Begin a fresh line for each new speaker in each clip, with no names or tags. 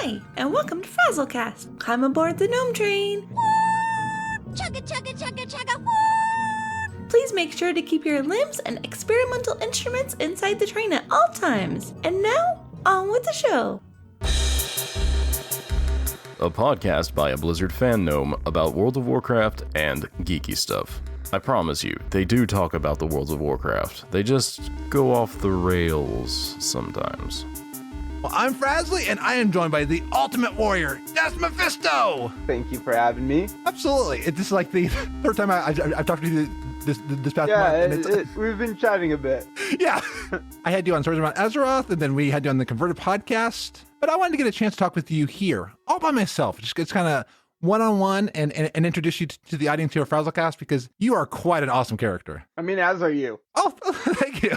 Hi, and welcome to FrazlCast. Climb aboard the Gnome Train.
Woo! Chugga, chugga, chugga, chugga, woo!
Please make sure to keep your limbs and experimental instruments inside the train at all times. And now, on with the show.
A podcast by a Blizzard fan gnome about World of Warcraft and geeky stuff. I promise you, they do talk about the World of Warcraft. They just go off the rails sometimes.
Well, I'm Frazley, and I am joined by the ultimate warrior, DesMephisto!
Thank you for having me.
Absolutely. This is like the third time I've talked to you this past month.
Yeah, we've been chatting a bit.
Yeah. I had you on Stories About Azeroth, and then we had you on the Converted podcast. But I wanted to get a chance to talk with you here, all by myself. It's kind of one-on-one and introduce you to the audience here at FrazlCast, because you are quite an awesome character.
I mean, as are you.
Oh, thank you.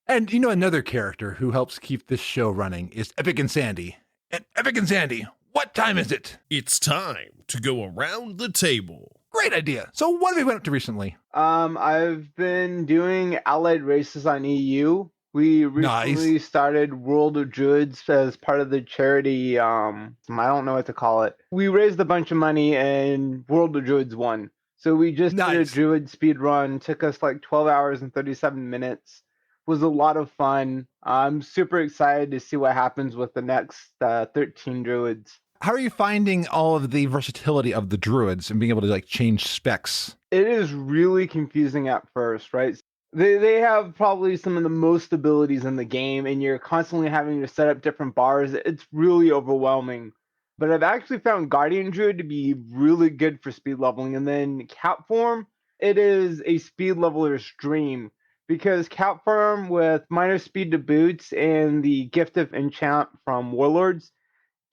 And you know, another character who helps keep this show running is Epicinsanity. And Epicinsanity, what time is it?
It's time to go around the table.
Great idea. So what have we been up to recently?
I've been doing allied races on EU. We recently started World of Druids as part of the charity, I don't know what to call it. We raised a bunch of money and World of Druids won. So we just did a Druid speed run. Took us like 12 hours and 37 minutes. Was a lot of fun. I'm super excited to see what happens with the next 13 Druids.
How are you finding all of the versatility of the Druids and being able to like change specs?
It is really confusing at first, right? They have probably some of the most abilities in the game, and you're constantly having to set up different bars. It's really overwhelming. But I've actually found Guardian Druid to be really good for speed leveling. And then Cat Form, it is a speed leveler's dream. Because Cat Form with minor speed to boots and the Gift of Enchant from Warlords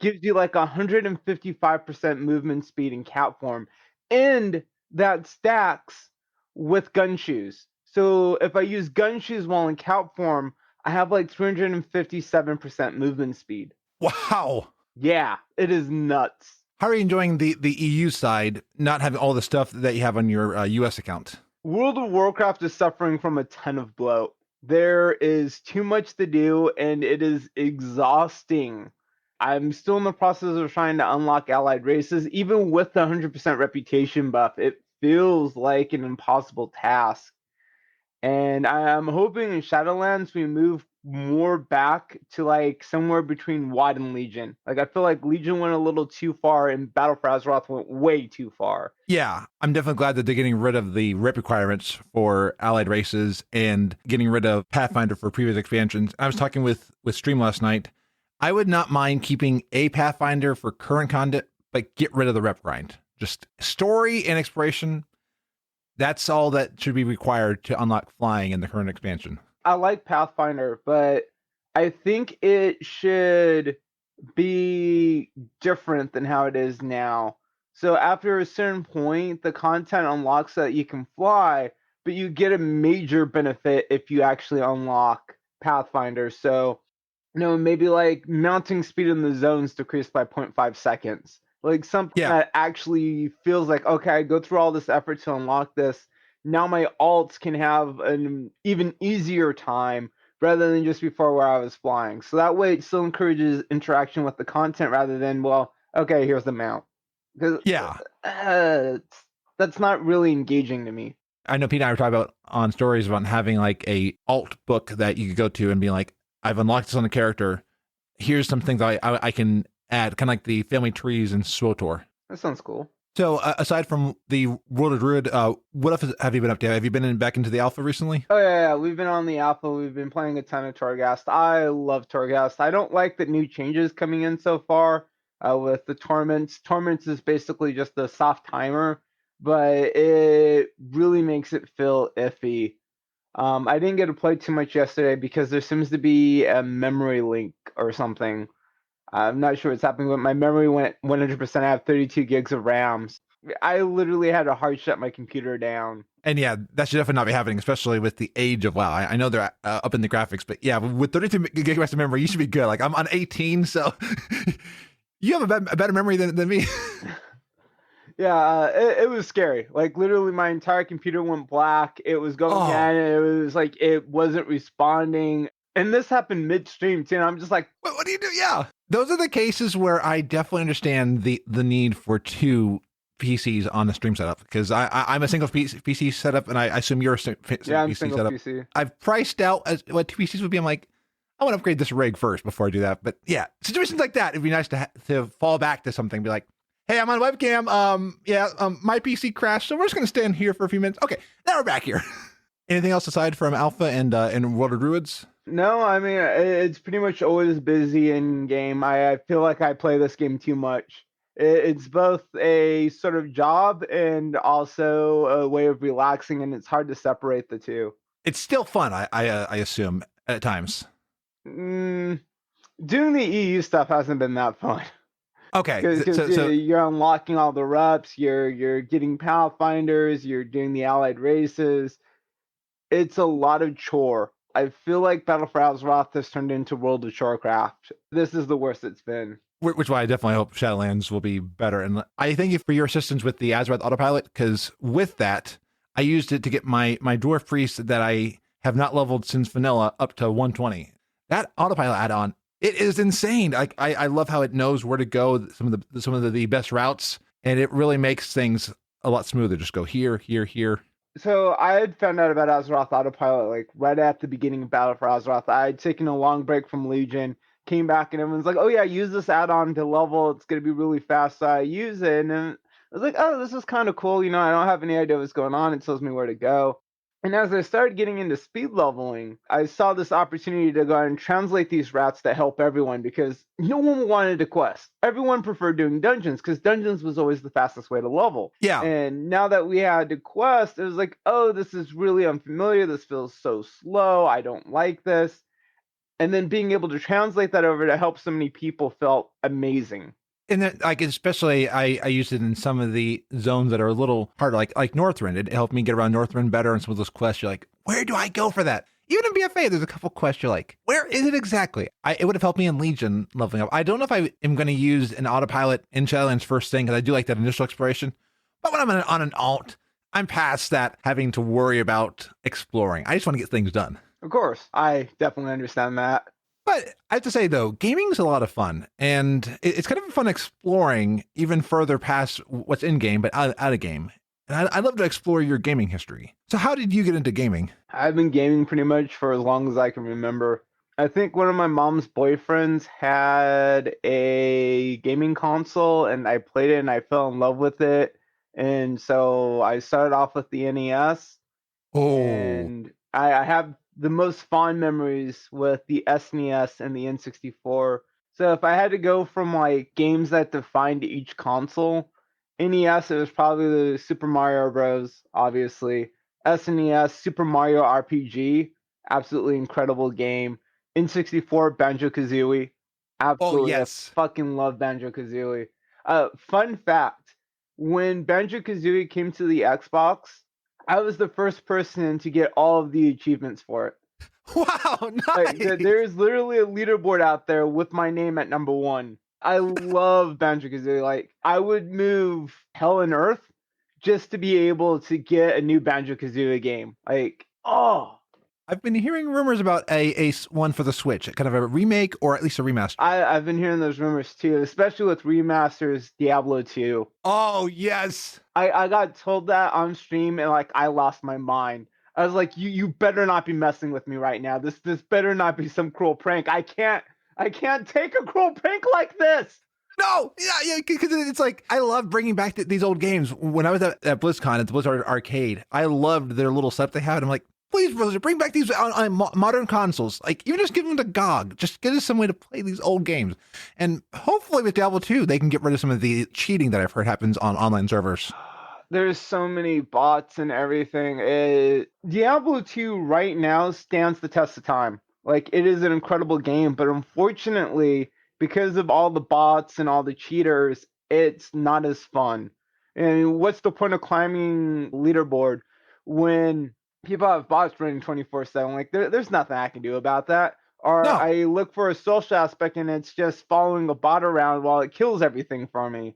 gives you like 155% movement speed in Cat Form. And that stacks with Gun Shoes. So if I use Gun Shoes while in Cat Form, I have like 357% movement speed.
Wow.
Yeah, it is nuts.
How are you enjoying the EU side, not having all the stuff that you have on your US account?
World of Warcraft is suffering from a ton of bloat. There is too much to do, and it is exhausting. I'm still in the process of trying to unlock allied races. Even with the 100% reputation buff, it feels like an impossible task. And I'm hoping in Shadowlands we move more back to like somewhere between WoD and Legion. Like I feel like Legion went a little too far and Battle for Azeroth went way too far.
Yeah, I'm definitely glad that they're getting rid of the rep requirements for allied races and getting rid of Pathfinder for previous expansions. I was talking with Stream last night. I would not mind keeping a Pathfinder for current content, but get rid of the rep grind. Just story and exploration. That's all that should be required to unlock flying in the current expansion.
I like Pathfinder, but I think it should be different than how it is now. So after a certain point, the content unlocks so that you can fly, but you get a major benefit if you actually unlock Pathfinder. So, maybe like mounting speed in the zones decreased by 0.5 seconds. Like something that actually feels like, okay, I go through all this effort to unlock this. Now my alts can have an even easier time rather than just before where I was flying. So that way it still encourages interaction with the content rather than, well, okay, here's the mount. That's not really engaging to me.
I know Pete and I were talking about on stories about having like a alt book that you could go to and be like, I've unlocked this on the character. Here's some things I can add, kind of like the family trees in SWTOR.
That sounds cool.
So aside from the World of Druid, what else have you been up to? Have you been back into the alpha recently?
Oh, yeah. We've been on the alpha. We've been playing a ton of Torghast. I love Torghast. I don't like the new changes coming in so far with the Torments. Torments is basically just a soft timer, but it really makes it feel iffy. I didn't get to play too much yesterday because there seems to be a memory leak or something. I'm not sure what's happening, but my memory went 100%. I have 32 gigs of RAMs. I literally had to hard shut my computer down.
And yeah, that should definitely not be happening, especially with the age of WoW. I know they're up in the graphics, but yeah, with 32 gigabytes of memory, you should be good. Like I'm on 18, so you have a better memory than me.
Yeah, it was scary. Like literally my entire computer went black. It was going down and it was like it wasn't responding. And this happened midstream too. And I'm just like,
What do you do? Yeah. Those are the cases where I definitely understand the need for two PCs on the stream setup, because I'm a single PC setup, and I assume you're a
yeah, I'm
PC
single
setup.
PC.
I've priced out what two PCs would be. I'm like, I want to upgrade this rig first before I do that. But yeah, situations like that, it'd be nice to fall back to something, be like, hey, I'm on webcam. My PC crashed, so we're just going to stand here for a few minutes. Okay, now we're back here. Anything else aside from Alpha and World of Druids?
No, I mean, it's pretty much always busy in game. I feel like I play this game too much. It's both a sort of job and also a way of relaxing, and it's hard to separate the two.
It's still fun, I assume, at times.
Doing the EU stuff hasn't been that fun.
Okay,
Because you're unlocking all the reps, you're getting pathfinders, you're doing the allied races. It's a lot of chore. I feel like Battle for Azeroth has turned into World of Shorecraft. This is the worst it's been.
which is why I definitely hope Shadowlands will be better. And I thank you for your assistance with the Azeroth Autopilot, because with that, I used it to get my Dwarf Priest that I have not leveled since vanilla up to 120. That Autopilot add-on, it is insane. I love how it knows where to go, some of the best routes, and it really makes things a lot smoother. Just go here, here, here.
So I had found out about Azeroth Autopilot like right at the beginning of Battle for Azeroth. I had taken a long break from Legion, came back, and everyone's like, oh yeah, use this add-on to level. It's going to be really fast. So I use it, and I was like, oh, this is kind of cool. You know, I don't have any idea what's going on. It tells me where to go. And as I started getting into speed leveling, I saw this opportunity to go out and translate these routes that help everyone, because no one wanted to quest. Everyone preferred doing dungeons, because dungeons was always the fastest way to level.
Yeah.
And now that we had to quest, it was like, oh, this is really unfamiliar. This feels so slow. I don't like this. And then being able to translate that over to help so many people felt amazing.
And then, like, especially I used it in some of the zones that are a little harder, like Northrend. It helped me get around Northrend better. And some of those quests, you're like, where do I go for that? Even in BFA, there's a couple quests you're like, where is it exactly? It would have helped me in Legion leveling up. I don't know if I am going to use an autopilot in Shadowlands first thing, because I do like that initial exploration. But when I'm on an alt, I'm past that having to worry about exploring. I just want to get things done.
Of course, I definitely understand that.
But I have to say, though, gaming's a lot of fun, and it's kind of fun exploring even further past what's in game, but out of game. And I'd love to explore your gaming history. So how did you get into gaming?
I've been gaming pretty much for as long as I can remember. I think one of my mom's boyfriends had a gaming console, and I played it and I fell in love with it. And so I started off with the NES.
Oh.
And I have the most fond memories with the SNES and the N64. So if I had to go from like games that defined each console, NES, it was probably the Super Mario Bros. Obviously. SNES, Super Mario RPG, absolutely incredible game. N64, Banjo-Kazooie, absolutely.
Oh, yes.
I fucking love Banjo-Kazooie. Fun fact, when Banjo-Kazooie came to the Xbox, I was the first person to get all of the achievements for it.
Wow, nice.
Like, there's literally a leaderboard out there with my name at number 1. I love Banjo-Kazooie. Like, I would move hell and earth just to be able to get a new Banjo-Kazooie game. Like, oh.
I've been hearing rumors about a one for the Switch, kind of a remake or at least a remaster.
I've been hearing those rumors too, especially with remasters Diablo 2.
Oh, yes.
I got told that on stream, and like I lost my mind. I was like, you better not be messing with me right now. This better not be some cruel prank. I can't take a cruel prank like this.
No, yeah, because it's like, I love bringing back these old games. When I was at BlizzCon, at the Blizzard Arcade, I loved their little setup they had. I'm like, please, Blizzard, bring back these on modern consoles. Like, even just give them to GOG. Just get us some way to play these old games. And hopefully with Diablo 2, they can get rid of some of the cheating that I've heard happens on online servers.
There's so many bots and everything. Diablo 2 right now stands the test of time. Like, it is an incredible game, but unfortunately, because of all the bots and all the cheaters, it's not as fun. And what's the point of climbing leaderboard when people have bots running 24/7? Like, there's nothing I can do about that. Or no. I look for a social aspect, and it's just following a bot around while it kills everything for me.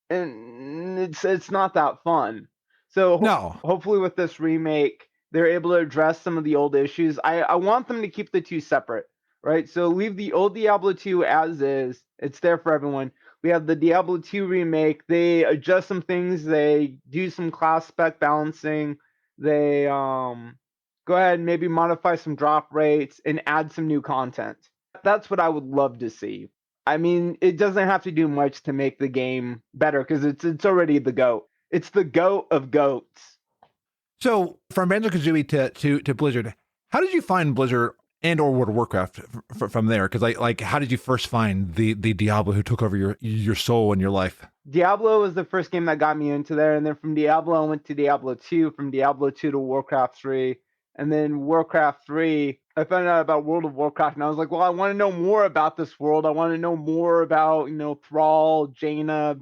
And it's not that fun. So hopefully with this remake, they're able to address some of the old issues. I want them to keep the two separate, right? So leave the old Diablo 2 as is. It's there for everyone. We have the Diablo 2 remake. They adjust some things. They do some class spec balancing. They go ahead and maybe modify some drop rates and add some new content. That's what I would love to see. I mean, it doesn't have to do much to make the game better because it's already the GOAT. It's the GOAT of GOATs.
So from Banjo-Kazooie to Blizzard, how did you find Blizzard and or World of Warcraft from there? Because like how did you first find the Diablo who took over your soul and your life?
Diablo was the first game that got me into there, and then from Diablo I went to Diablo 2, from Diablo 2 to Warcraft 3, and then Warcraft 3, I found out about World of Warcraft, and I was like, well, I want to know more about this world. I want to know more about, Thrall, Jaina,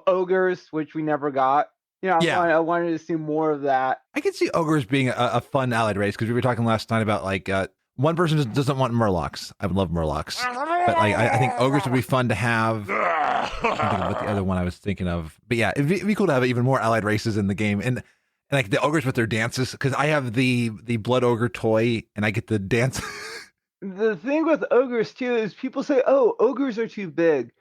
ogres, which we never got. I wanted to see more of that.
I could see ogres being a fun allied race, because we were talking last night about like one person doesn't want murlocs. I would love murlocs, but like I think ogres would be fun to have. I don't think about the other one I was thinking of, but yeah, it'd be cool to have even more allied races in the game, and like the ogres with their dances, because I have the blood ogre toy and I get the dance.
The thing with ogres too is people say, oh, ogres are too big.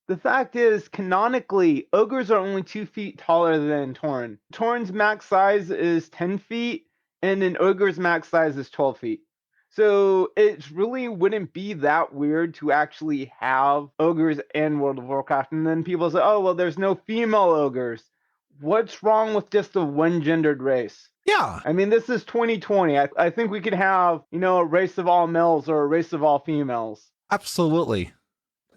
The fact is, canonically, ogres are only 2 feet taller than Tauren. Tauren's max size is 10 feet, and an ogre's max size is 12 feet. So it really wouldn't be that weird to actually have ogres in World of Warcraft. And then people say, oh, well, there's no female ogres. What's wrong with just a one-gendered race?
Yeah.
I mean, this is 2020. I think we could have, a race of all males or a race of all females.
Absolutely.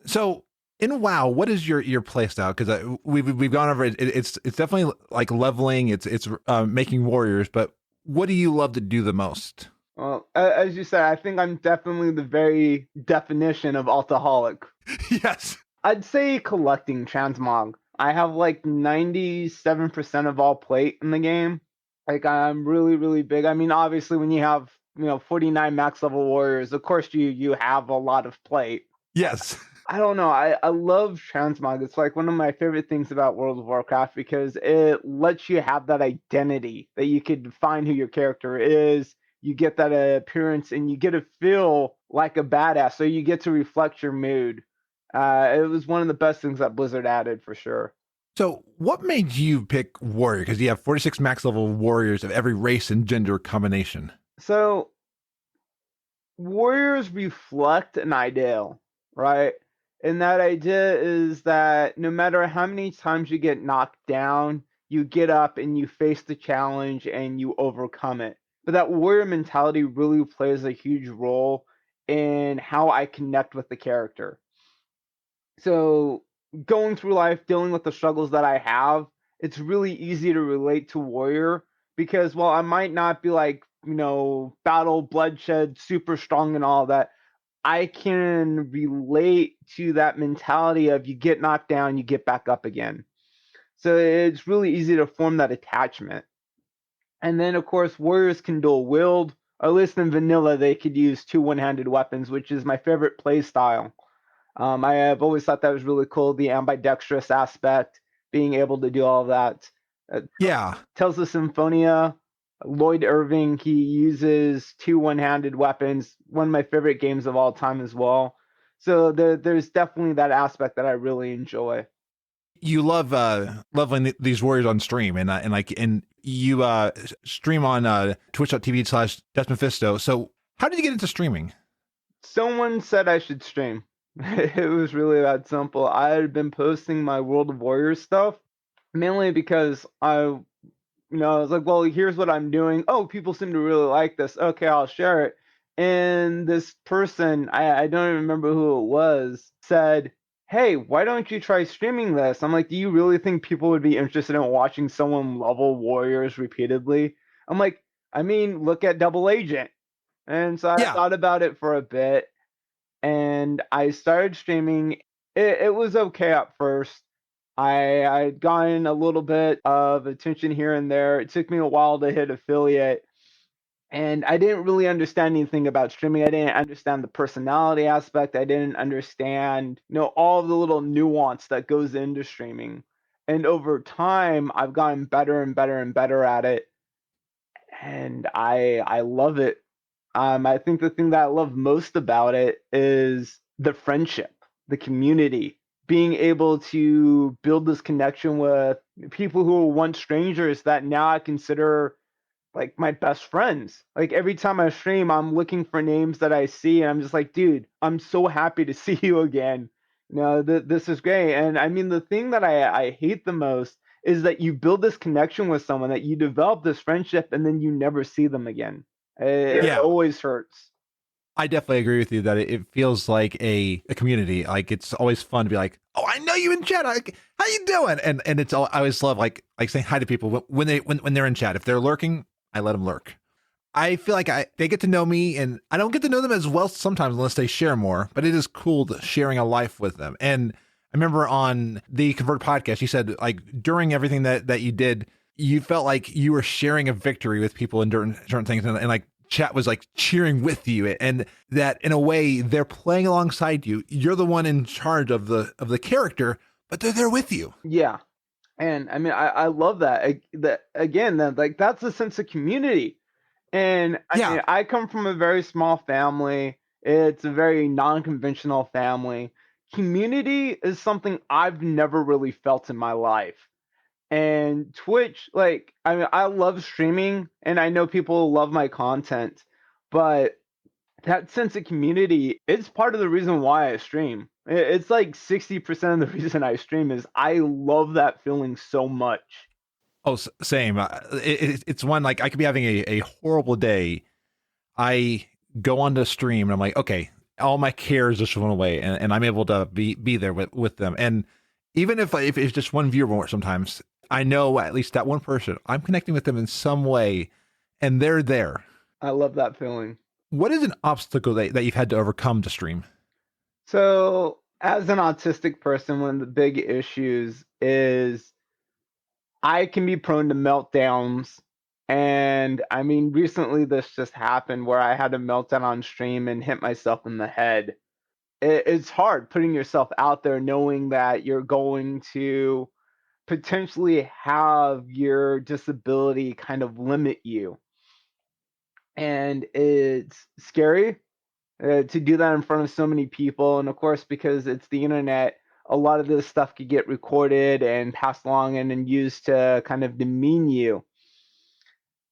So in WoW, what is your play style? Because we've gone over it. It's definitely like leveling. It's making warriors. But what do you love to do the most?
Well, as you said, I think I'm definitely the very definition of altaholic.
Yes.
I'd say collecting transmog. I have like 97% of all plate in the game. Like I'm really, really big. I mean, obviously when you have, 49 max level warriors, of course you have a lot of plate.
Yes.
I don't know. I love transmog. It's like one of my favorite things about World of Warcraft because it lets you have that identity that you could define who your character is. You get that appearance and you get to feel like a badass. So you get to reflect your mood. It was one of the best things that Blizzard added for sure.
So what made you pick warrior? Because you have 46 max level warriors of every race and gender combination.
So warriors reflect an ideal, right? And that idea is that no matter how many times you get knocked down, you get up and you face the challenge and you overcome it. But that warrior mentality really plays a huge role in how I connect with the character. So going through life, dealing with the struggles that I have, it's really easy to relate to warrior because, well, I might not be like, battle, bloodshed, super strong and all that. I can relate to that mentality of you get knocked down, you get back up again. So it's really easy to form that attachment. And then, of course, warriors can dual wield. Or at least in vanilla, they could use 2 one-handed weapons, which is my favorite play style. I have always thought that was really cool, the ambidextrous aspect, being able to do all that.
Yeah.
Tales of Symphonia, Lloyd Irving, he uses 2 one-handed weapons, one of my favorite games of all time as well. So there's definitely that aspect that I really enjoy.
You love leveling these warriors on stream, and you stream on twitch.tv/DesMephisto. So how did you get into streaming? Someone
said I should stream. It was really that simple. I had been posting my World of Warriors stuff, mainly because I was like, well, here's what I'm doing. Oh, people seem to really like this. Okay, I'll share it. And this person, I don't even remember who it was, said, hey, why don't you try streaming this? I'm like, do you really think people would be interested in watching someone level warriors repeatedly? I'm like, I mean, look at Double Agent. And so I thought about it for a bit, and I started streaming. It was okay at first. I'd gotten a little bit of attention here and there. It took me a while to hit affiliate. And I didn't really understand anything about streaming. I didn't understand the personality aspect. I didn't understand, all the little nuance that goes into streaming. And over time, I've gotten better and better and better at it. and I love it. I think the thing that I love most about it is the friendship, the community, being able to build this connection with people who were once strangers that now I consider like my best friends. Like every time I stream, I'm looking for names that I see, and I'm just like, dude, I'm so happy to see you again. This is great. And I mean, the thing that I hate the most is that you build this connection with someone, that you develop this friendship, and then you never see them again. It
Yeah.
always hurts.
I definitely agree with you that it feels like a community. Like it's always fun to be like, oh, I know you in chat. Like, how you doing? And it's all, I always love like saying hi to people when they're in chat. If they're lurking, I let them lurk. I feel like they get to know me, and I don't get to know them as well sometimes unless they share more, but it is cool sharing a life with them. And I remember on the Convert podcast, you said like during everything that you did, you felt like you were sharing a victory with people in certain things, and like chat was like cheering with you, and that in a way they're playing alongside you. You're the one in charge of the character, but they're there with you.
Yeah. And I mean, I love that. That's a sense of community. And I mean, I come from a very small family. It's a very non-conventional family. Community is something I've never really felt in my life. And Twitch, like, I mean, I love streaming, and I know people love my content, but that sense of community, it's part of the reason why I stream. It's like 60% of the reason I stream is I love that feeling so much.
Oh, same. It's one like I could be having a horrible day. I go on to stream and I'm like, okay, all my cares just went away, and I'm able to be there with them. And even if it's just one viewer more, sometimes I know at least that one person, I'm connecting with them in some way, and they're there.
I love that feeling.
What is an obstacle that you've had to overcome to stream?
So, as an autistic person, one of the big issues is I can be prone to meltdowns. And I mean, recently this just happened where I had a meltdown on stream and hit myself in the head. It's hard putting yourself out there knowing that you're going to potentially have your disability kind of limit you. And it's scary to do that in front of so many people. And of course, because it's the internet, a lot of this stuff could get recorded and passed along and then used to kind of demean you.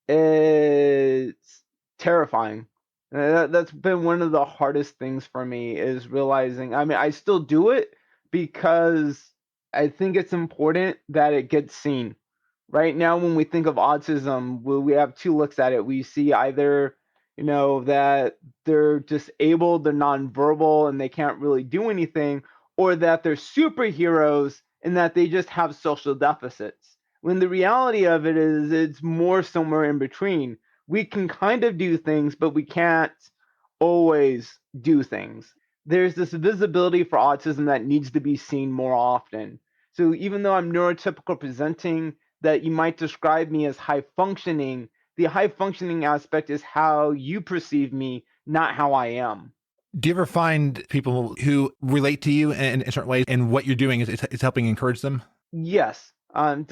It's terrifying. That's been one of the hardest things for me, is realizing, I mean, I still do it because I think it's important that it gets seen. Right now, when we think of autism, we have two looks at it. We see either, that they're disabled, they're nonverbal, and they can't really do anything, or that they're superheroes and that they just have social deficits. When the reality of it is, it's more somewhere in between. We can kind of do things, but we can't always do things. There's this visibility for autism that needs to be seen more often. So even though I'm neurotypical presenting, that you might describe me as high functioning, the high functioning aspect is how you perceive me, not how I am.
Do you ever find people who relate to you in certain ways, and what you're doing is helping encourage them?
Yes. I'm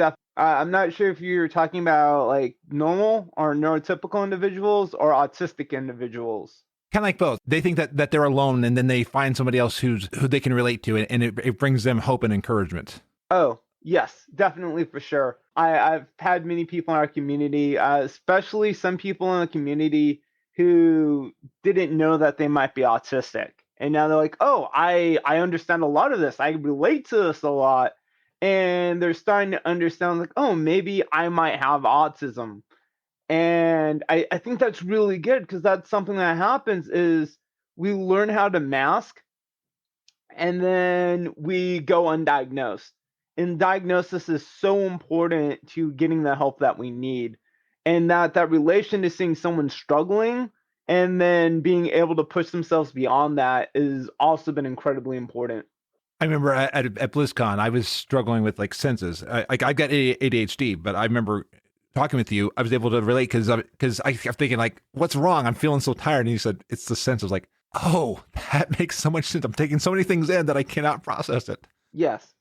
not sure if you're talking about like normal or neurotypical individuals or autistic individuals.
Kind of like both. They think that they're alone, and then they find somebody else who they can relate to, and it brings them hope and encouragement.
Oh, yes, definitely, for sure. I've had many people in our community, especially some people in the community who didn't know that they might be autistic. And now they're like, oh, I understand a lot of this. I relate to this a lot. And they're starting to understand, like, oh, maybe I might have autism. And I think that's really good, because that's something that happens is we learn how to mask, and then we go undiagnosed. And diagnosis is so important to getting the help that we need. And that relation to seeing someone struggling and then being able to push themselves beyond that is also been incredibly important.
I remember at BlizzCon, I was struggling with like senses. I've got ADHD, but I remember talking with you, I was able to relate because I kept thinking like, what's wrong? I'm feeling so tired. And you said, it's the senses. Like, oh, that makes so much sense. I'm taking so many things in that I cannot process it.
Yes.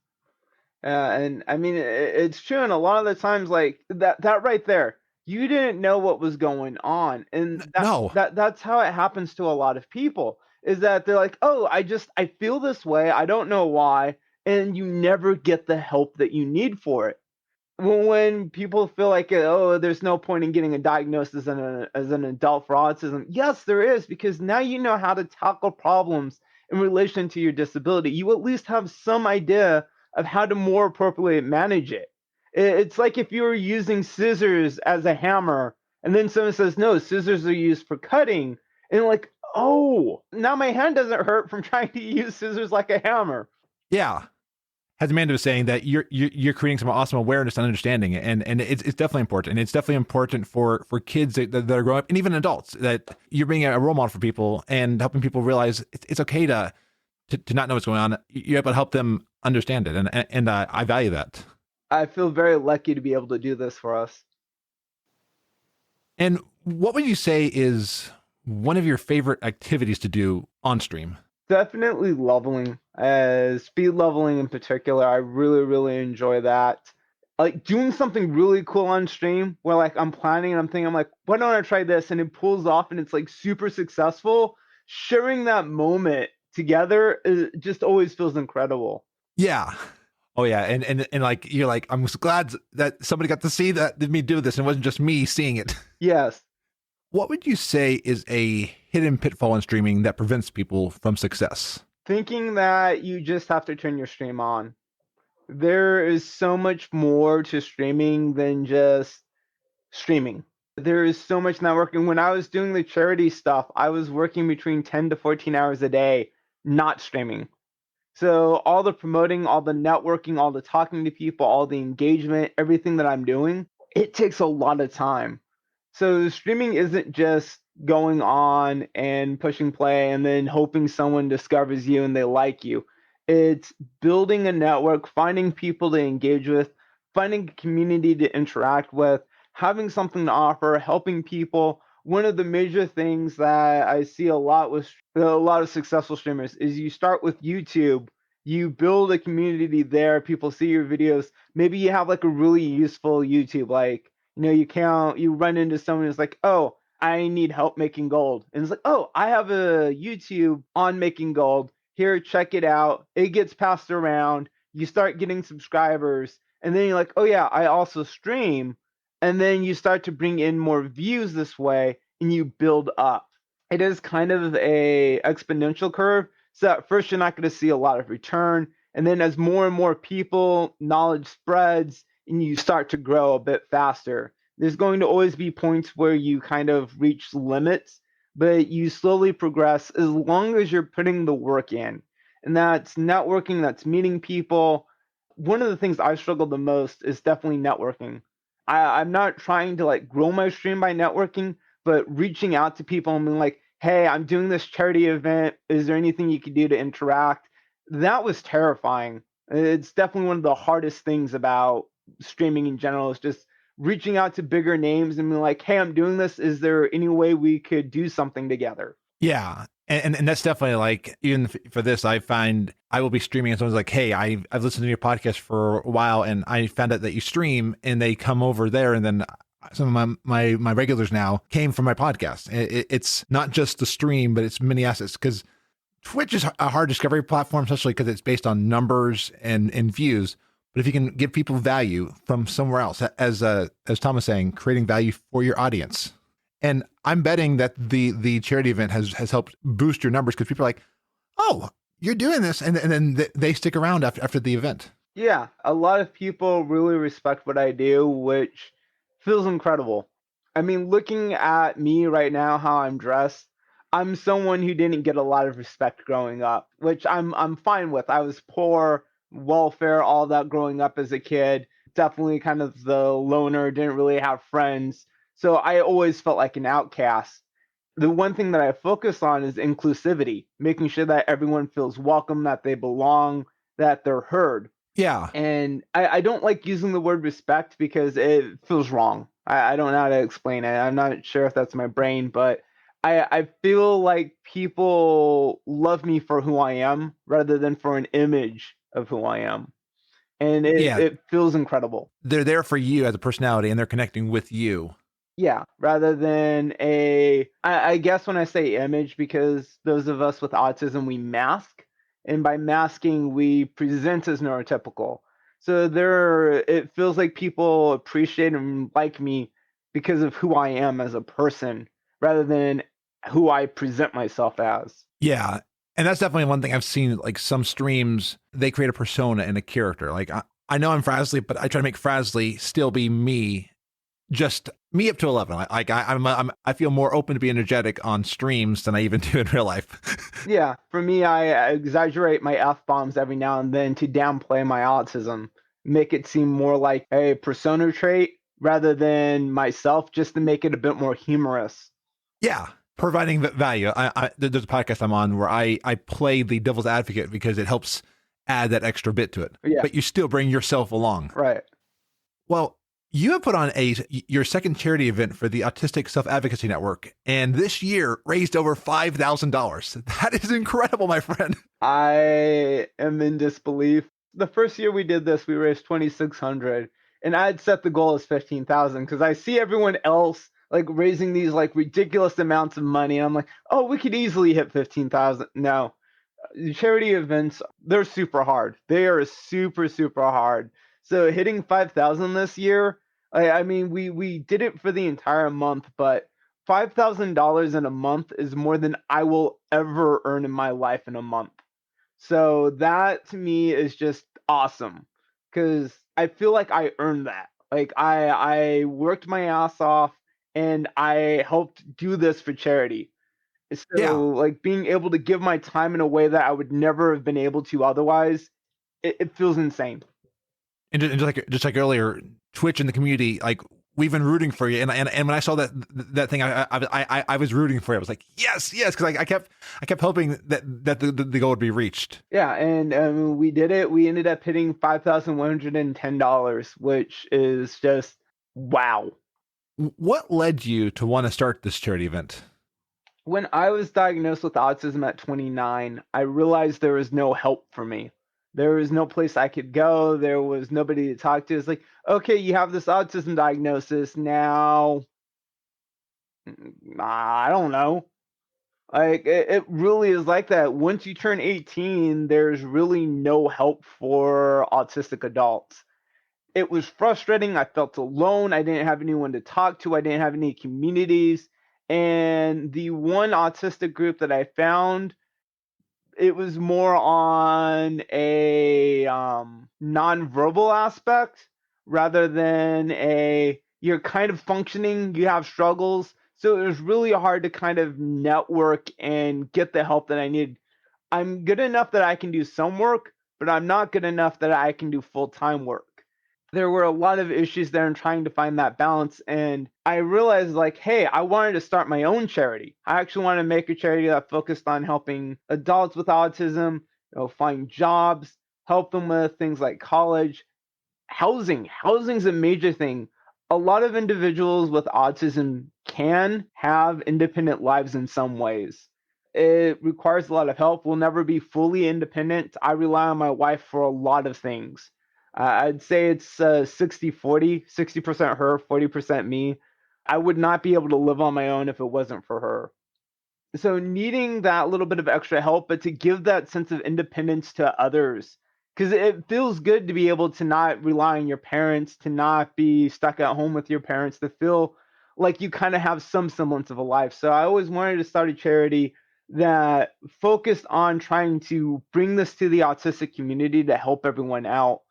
And I mean, it's true. And a lot of the times, like that right there, you didn't know what was going on. And
No.
that's how it happens to a lot of people, is that they're like, oh, I feel this way. I don't know why. And you never get the help that you need for it. When people feel like, oh, there's no point in getting a diagnosis as an adult for autism, yes, there is, because now you know how to tackle problems in relation to your disability. You at least have some idea of how to more appropriately manage it. It's like if you were using scissors as a hammer, and then someone says, no, scissors are used for cutting. And you're like, oh, now my hand doesn't hurt from trying to use scissors like a hammer.
Yeah. As Amanda was saying, that you're creating some awesome awareness and understanding, and it's definitely important, and it's definitely important for kids that are growing up, and even adults, that you're being a role model for people and helping people realize it's okay to not know what's going on. You're able to help them understand it, and I value that.
I feel very lucky to be able to do this for us.
And what would you say is one of your favorite activities to do on stream?
Definitely leveling, speed leveling in particular. I really, really enjoy that. Like doing something really cool on stream where like I'm planning and I'm thinking, I'm like, why don't I try this? And it pulls off and it's like super successful. Sharing that moment together just always feels incredible.
Yeah. Oh yeah. And like, you're like, I'm so glad that somebody got to see that me do this and it wasn't just me seeing it.
Yes.
What would you say is a hidden pitfall in streaming that prevents people from success?
Thinking that you just have to turn your stream on. There is so much more to streaming than just streaming. There is so much networking. When I was doing the charity stuff, I was working between 10 to 14 hours a day, not streaming. So all the promoting, all the networking, all the talking to people, all the engagement, everything that I'm doing, it takes a lot of time. So streaming isn't just going on and pushing play and then hoping someone discovers you and they like you. It's building a network, finding people to engage with, finding a community to interact with, having something to offer, helping people. One of the major things that I see a lot with a lot of successful streamers is you start with YouTube, you build a community there, people see your videos. Maybe you have like a really useful YouTube, like, you run into someone who's like, oh, I need help making gold. And it's like, oh, I have a YouTube on making gold. Here, check it out. It gets passed around. You start getting subscribers. And then you're like, oh, yeah, I also stream. And then you start to bring in more views this way and you build up. It is kind of a exponential curve. So at first, you're not going to see a lot of return. And then as more and more people, knowledge spreads, and you start to grow a bit faster. There's going to always be points where you kind of reach limits, but you slowly progress as long as you're putting the work in. And that's networking, that's meeting people. One of the things I struggle the most is definitely networking. I'm not trying to like grow my stream by networking, but reaching out to people and being like, hey, I'm doing this charity event. Is there anything you could do to interact? That was terrifying. It's definitely one of the hardest things about streaming in general, is just reaching out to bigger names and being like, hey, I'm doing this. Is there any way we could do something together?
Yeah. And that's definitely like, even for this, I find I will be streaming and someone's like, hey, I've listened to your podcast for a while and I found out that you stream, and they come over there, and then some of my regulars now came from my podcast. It's not just the stream, but it's many assets, because Twitch is a hard discovery platform, especially because it's based on numbers and views. But if you can give people value from somewhere else, as Tom was saying, creating value for your audience. And I'm betting that the charity event has helped boost your numbers, because people are like, oh, you're doing this. And then they stick around after the event.
Yeah, a lot of people really respect what I do, which feels incredible. I mean, looking at me right now, how I'm dressed, I'm someone who didn't get a lot of respect growing up, which I'm fine with. I was poor, welfare, all that growing up as a kid. Definitely kind of the loner, didn't really have friends. So I always felt like an outcast. The one thing that I focus on is inclusivity, making sure that everyone feels welcome, that they belong, that they're heard.
Yeah.
And I don't like using the word respect because it feels wrong. I don't know how to explain it. I'm not sure if that's my brain, but I feel like people love me for who I am rather than for an image of who I am. And it feels incredible.
They're there for you as a personality, and they're connecting with you.
Yeah, rather than I guess when I say image, because those of us with autism, we mask. And by masking, we present as neurotypical. So it feels like people appreciate and like me because of who I am as a person rather than who I present myself as.
Yeah. And that's definitely one thing I've seen, like some streams, they create a persona and a character. Like I know I'm Frazley, but I try to make Frazley still be me, just me up to 11. I feel more open to be energetic on streams than I even do in real life.
Yeah, for me, I exaggerate my F-bombs every now and then to downplay my autism, make it seem more like a persona trait rather than myself, just to make it a bit more humorous.
Yeah. Providing value. There's a podcast I'm on where I play the devil's advocate because it helps add that extra bit to it.
Yeah.
But you still bring yourself along.
Right.
Well, you have put on your second charity event for the Autistic Self Advocacy Network, and this year raised over $5,000. That is incredible, my friend.
I am in disbelief. The first year we did this, we raised $2,600, and I had set the goal as $15,000 because I see everyone else like raising these like ridiculous amounts of money. And I'm like, oh, we could easily hit 15,000. No, charity events, they're super hard. They are super, super hard. So hitting 5,000 this year, I mean, we did it for the entire month, but $5,000 in a month is more than I will ever earn in my life in a month. So that to me is just awesome because I feel like I earned that. Like I worked my ass off and I helped do this for charity. So
Yeah.
like being able to give my time in a way that I would never have been able to otherwise, it feels insane.
And just like earlier, Twitch and the community, like we've been rooting for you. And when I saw that thing, I was rooting for you. I was like, yes, because I kept hoping that the goal would be reached.
Yeah, and we did it. We ended up hitting $5,110, which is just wow.
What led you to want to start this charity event?
When I was diagnosed with autism at 29, I realized there was no help for me. There was no place I could go. There was nobody to talk to. It's like, okay, you have this autism diagnosis. Now, I don't know. Like, it really is like that. Once you turn 18, there's really no help for autistic adults. It was frustrating. I felt alone. I didn't have anyone to talk to. I didn't have any communities. And the one autistic group that I found, it was more on a non-verbal aspect rather than you're kind of functioning, you have struggles. So it was really hard to kind of network and get the help that I needed. I'm good enough that I can do some work, but I'm not good enough that I can do full-time work. There were a lot of issues there in trying to find that balance. And I realized like, hey, I wanted to start my own charity. I actually wanted to make a charity that focused on helping adults with autism, find jobs, help them with things like college, housing. Housing's a major thing. A lot of individuals with autism can have independent lives in some ways. It requires a lot of help. We'll never be fully independent. I rely on my wife for a lot of things. I'd say it's 60-40, 60% her, 40% me. I would not be able to live on my own if it wasn't for her. So needing that little bit of extra help, but to give that sense of independence to others, because it feels good to be able to not rely on your parents, to not be stuck at home with your parents, to feel like you kind of have some semblance of a life. So I always wanted to start a charity that focused on trying to bring this to the autistic community to help everyone out.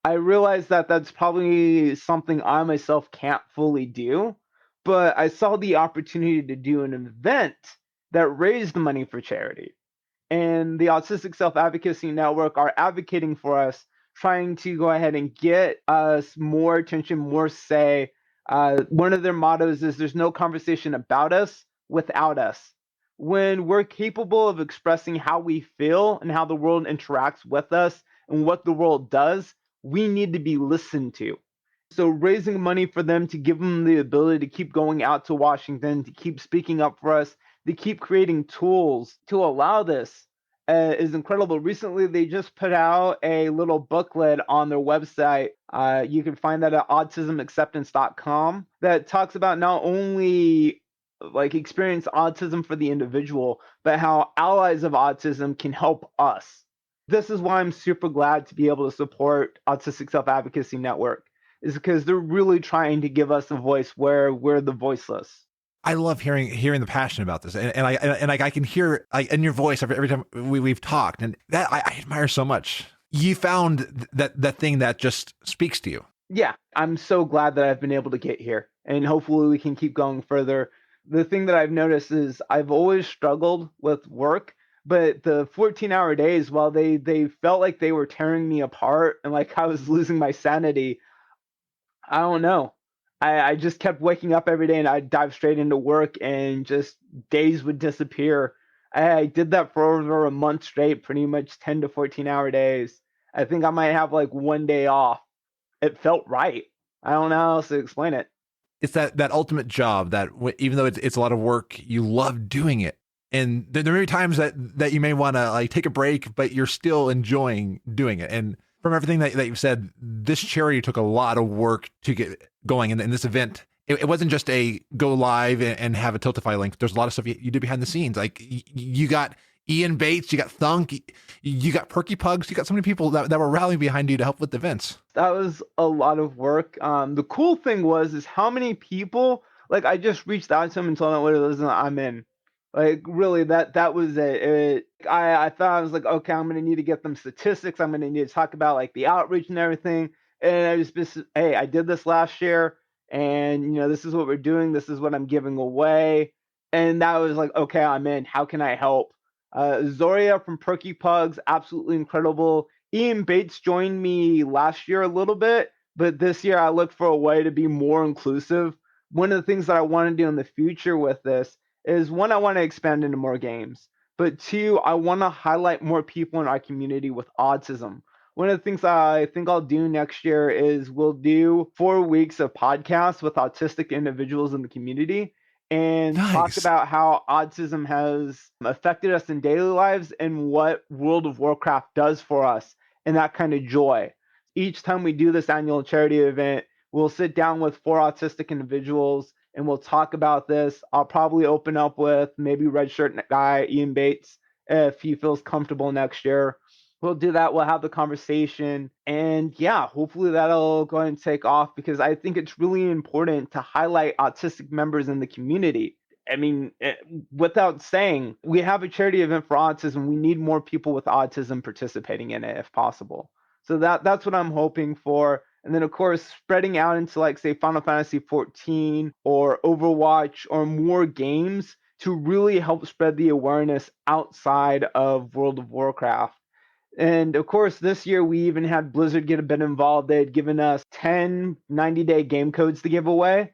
I realized that that's probably something I myself can't fully do, but I saw the opportunity to do an event that raised money for charity. And the Autistic Self Advocacy Network are advocating for us, trying to go ahead and get us more attention, more say. One of their mottos is there's no conversation about us without us. When we're capable of expressing how we feel and how the world interacts with us and what the world does, we need to be listened to. So raising money for them to give them the ability to keep going out to Washington, to keep speaking up for us, to keep creating tools to allow this. is incredible. Recently, they just put out a little booklet on their website. You can find that at autismacceptance.com that talks about not only like experience autism for the individual, but how allies of autism can help us. This is why I'm super glad to be able to support Autistic Self Advocacy Network, is because they're really trying to give us a voice where we're the voiceless.
I love hearing the passion about this, and I can hear in your voice every time we've talked, and that I admire so much. You found that thing that just speaks to you.
Yeah, I'm so glad that I've been able to get here, and hopefully we can keep going further. The thing that I've noticed is I've always struggled with work, but the 14-hour days, while they felt like they were tearing me apart and like I was losing my sanity, I don't know. I just kept waking up every day and I'd dive straight into work and just days would disappear. I did that for over a month straight, pretty much 10 to 14-hour days. I think I might have like one day off. It felt right. I don't know how else to explain it.
It's that ultimate job that even though it's a lot of work, you love doing it. And there may be times that you may want to like take a break, but you're still enjoying doing it. And from everything that you've said, this charity took a lot of work to get going in this event. It wasn't just a go live and have a Tiltify link. There's a lot of stuff you did behind the scenes. Like you got Ian Bates, you got Thunk, you got Perky Pugs, you got so many people that were rallying behind you to help with the events.
That was a lot of work. The cool thing is how many people, like I just reached out to them and told them what it is I'm in. Like really, that was it. I thought I was like, okay, I'm gonna need to get them statistics. I'm gonna need to talk about like the outreach and everything. And I just, hey, I did this last year, and this is what we're doing. This is what I'm giving away. And that was like, okay, I'm in. How can I help? Zoria from Perky Pugs, absolutely incredible. Ian Bates joined me last year a little bit, but this year I looked for a way to be more inclusive. One of the things that I want to do in the future with this is, one, I want to expand into more games, but two, I want to highlight more people in our community with autism. One of the things I think I'll do next year is we'll do 4 weeks of podcasts with autistic individuals in the community and talk about how autism has affected us in daily lives and what World of Warcraft does for us and that kind of joy. Each time we do this annual charity event, we'll sit down with 4 autistic individuals and we'll talk about this. I'll probably open up with maybe red shirt guy Ian Bates if he feels comfortable next year. We'll do that. We'll have the conversation. And yeah, hopefully that'll go ahead and take off, because I think it's really important to highlight autistic members in the community. I mean, without saying, we have a charity event for autism. We need more people with autism participating in it if possible. So that's what I'm hoping for. And then, of course, spreading out into, like, say, Final Fantasy 14 or Overwatch or more games to really help spread the awareness outside of World of Warcraft. And, of course, this year we even had Blizzard get a bit involved. They had given us 10 90-day game codes to give away.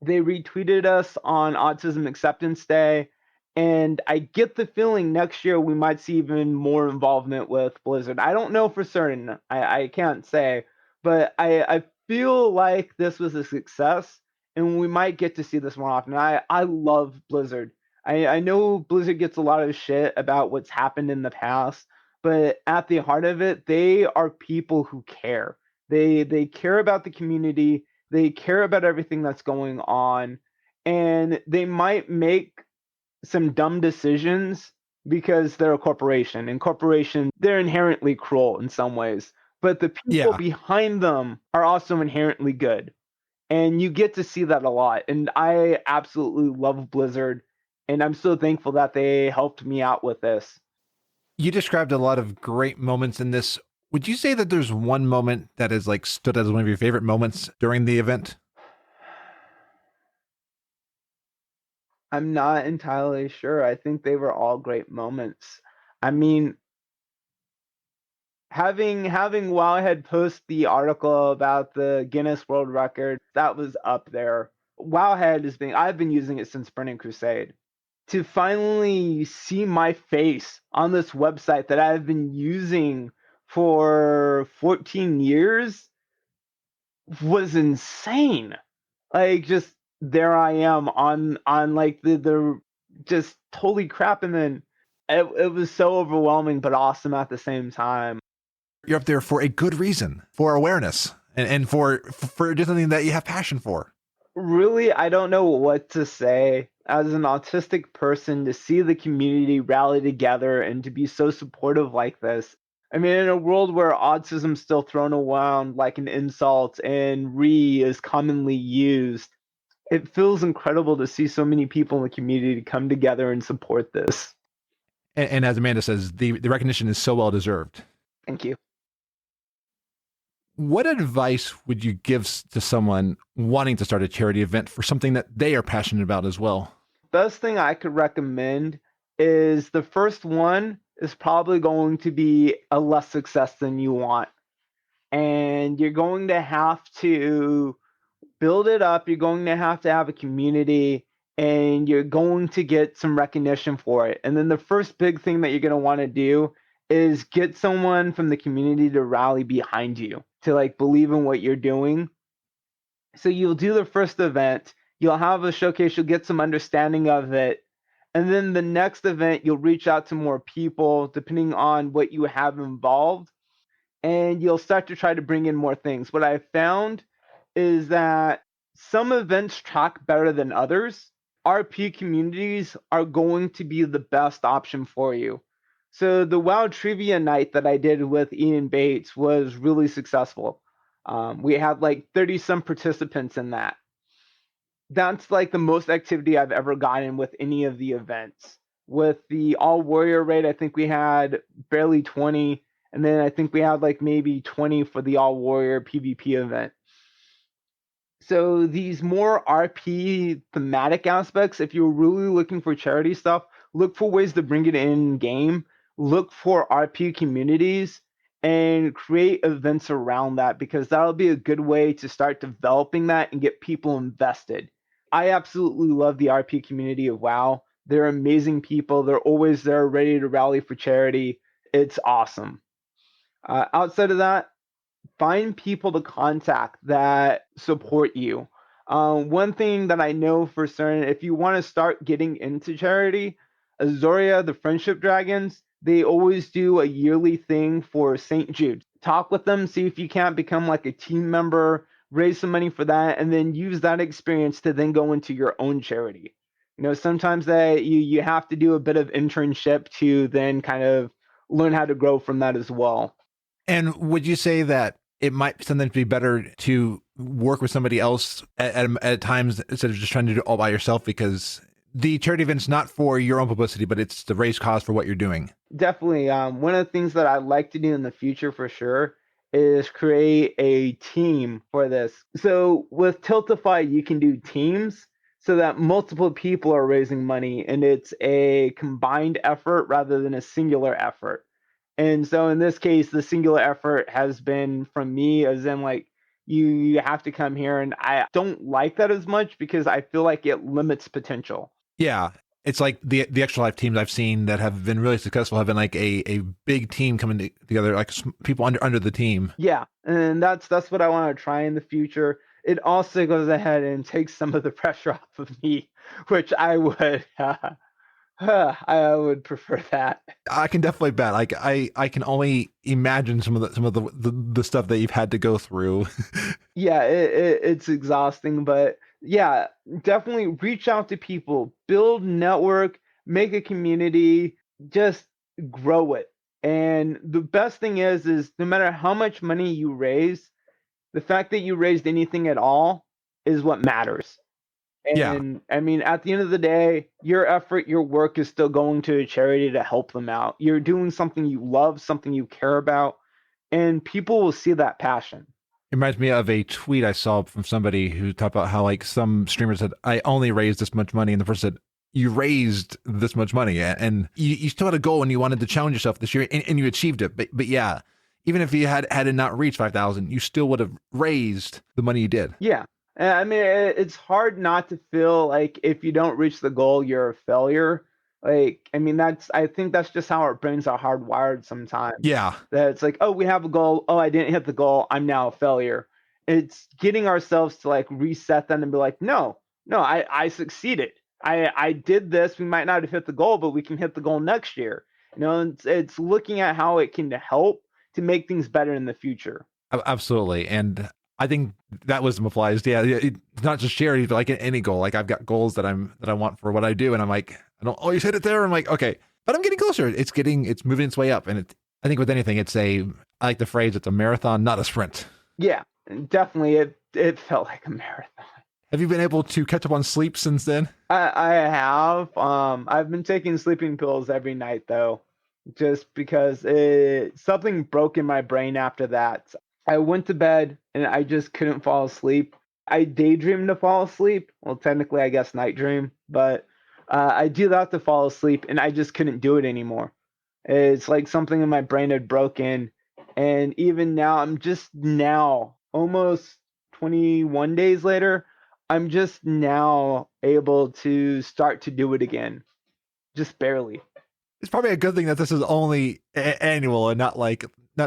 They retweeted us on Autism Acceptance Day. And I get the feeling next year we might see even more involvement with Blizzard. I don't know for certain. I can't say. But I feel like this was a success, and we might get to see this more often. I love Blizzard. I know Blizzard gets a lot of shit about what's happened in the past, but at the heart of it, they are people who care. They care about the community. They care about everything that's going on, and they might make some dumb decisions because they're a corporation, and corporations, they're inherently cruel in some ways. But the people behind them are also inherently good. And you get to see that a lot. And I absolutely love Blizzard. And I'm so thankful that they helped me out with this.
You described a lot of great moments in this. Would you say that there's one moment that is like stood as one of your favorite moments during the event?
I'm not entirely sure. I think they were all great moments. I mean, having Wowhead post the article about the Guinness World Record, that was up there. Wowhead I've been using it since Burning Crusade. To finally see my face on this website that I've been using for 14 years was insane. Like, just there I am on like the just holy crap. And then It was so overwhelming, but awesome at the same time.
You're up there for a good reason, for awareness, and for just something that you have passion for.
Really, I don't know what to say. As an autistic person, to see the community rally together and to be so supportive like this. I mean, in a world where autism's still thrown around like an insult and is commonly used, it feels incredible to see so many people in the community come together and support this.
And as Amanda says, the recognition is so well deserved.
Thank you.
What advice would you give to someone wanting to start a charity event for something that they are passionate about as well?
Best thing I could recommend is the first one is probably going to be a less success than you want. And you're going to have to build it up. You're going to have a community, and you're going to get some recognition for it. And then the first big thing that you're going to want to do is get someone from the community to rally behind you, to like believe in what you're doing. So you'll do the first event, you'll have a showcase, you'll get some understanding of it. And then the next event, you'll reach out to more people depending on what you have involved. And you'll start to try to bring in more things. What I found is that some events track better than others. RP communities are going to be the best option for you. So the WoW Trivia Night that I did with Ian Bates was really successful. We had like 30 some participants in that. That's like the most activity I've ever gotten with any of the events. With the All Warrior raid, I think we had barely 20. And then I think we had like maybe 20 for the All Warrior PvP event. So these more RP thematic aspects, if you're really looking for charity stuff, look for ways to bring it in game. Look for RP communities and create events around that, because that'll be a good way to start developing that and get people invested. I absolutely love the RP community of WoW. They're amazing people. They're always there ready to rally for charity. It's awesome. Outside of that, find people to contact that support you. One thing that I know for certain, if you want to start getting into charity, Azoria, the Friendship Dragons, they always do a yearly thing for St. Jude. Talk with them, see if you can't become like a team member, raise some money for that, and then use that experience to then go into your own charity. You know, sometimes that you have to do a bit of internship to then kind of learn how to grow from that as well.
And would you say that it might sometimes be better to work with somebody else at times instead of just trying to do it all by yourself, because the charity event's not for your own publicity, but it's to raise cause for what you're doing?
Definitely. One of the things that I'd like to do in the future for sure is create a team for this. So with Tiltify, you can do teams so that multiple people are raising money, and it's a combined effort rather than a singular effort. And so in this case, the singular effort has been from me, as in like, you have to come here. And I don't like that as much because I feel like it limits potential.
Yeah. It's like the Extra Life teams I've seen that have been really successful have been like a big team coming together, like people under the team.
Yeah. And that's what I want to try in the future. It also goes ahead and takes some of the pressure off of me, which I would... I would prefer that.
I can definitely bet. Like I can only imagine some of the stuff that you've had to go through.
Yeah, it's exhausting, but yeah, definitely reach out to people, build network, make a community, just grow it. And the best thing is no matter how much money you raise, the fact that you raised anything at all is what matters. And yeah. I mean, at the end of the day, your effort, your work is still going to a charity to help them out. You're doing something you love, something you care about, and people will see that passion.
It reminds me of a tweet I saw from somebody who talked about how like some streamer said, I only raised this much money. And the person said, you raised this much money and you still had a goal and you wanted to challenge yourself this year and you achieved it. But yeah, even if you had it not reached 5,000, you still would have raised the money you did.
Yeah. I mean, it's hard not to feel like if you don't reach the goal, you're a failure. Like, I mean, I think that's just how our brains are hardwired sometimes.
Yeah.
That it's like, oh, we have a goal. Oh, I didn't hit the goal. I'm now a failure. It's getting ourselves to like reset that and be like, no, I succeeded. I did this. We might not have hit the goal, but we can hit the goal next year. It's looking at how it can help to make things better in the future.
Absolutely. And I think that wisdom applies. Yeah, it's not just charity, but like any goal. Like I've got goals that I want for what I do, and I'm like, I don't always hit it there. I'm like, okay, but I'm getting closer. It's moving its way up. And I think with anything, I like the phrase, it's a marathon, not a sprint.
Yeah, definitely. It felt like a marathon.
Have you been able to catch up on sleep since then?
I have. I've been taking sleeping pills every night though, just because something broke in my brain after that. I went to bed and I just couldn't fall asleep. I daydreamed to fall asleep. Well, technically, I guess night dream, but I do that to fall asleep, and I just couldn't do it anymore. It's like something in my brain had broken, and even now, I'm just now, almost 21 days later, I'm just now able to start to do it again, just barely.
It's probably a good thing that this is only annual and not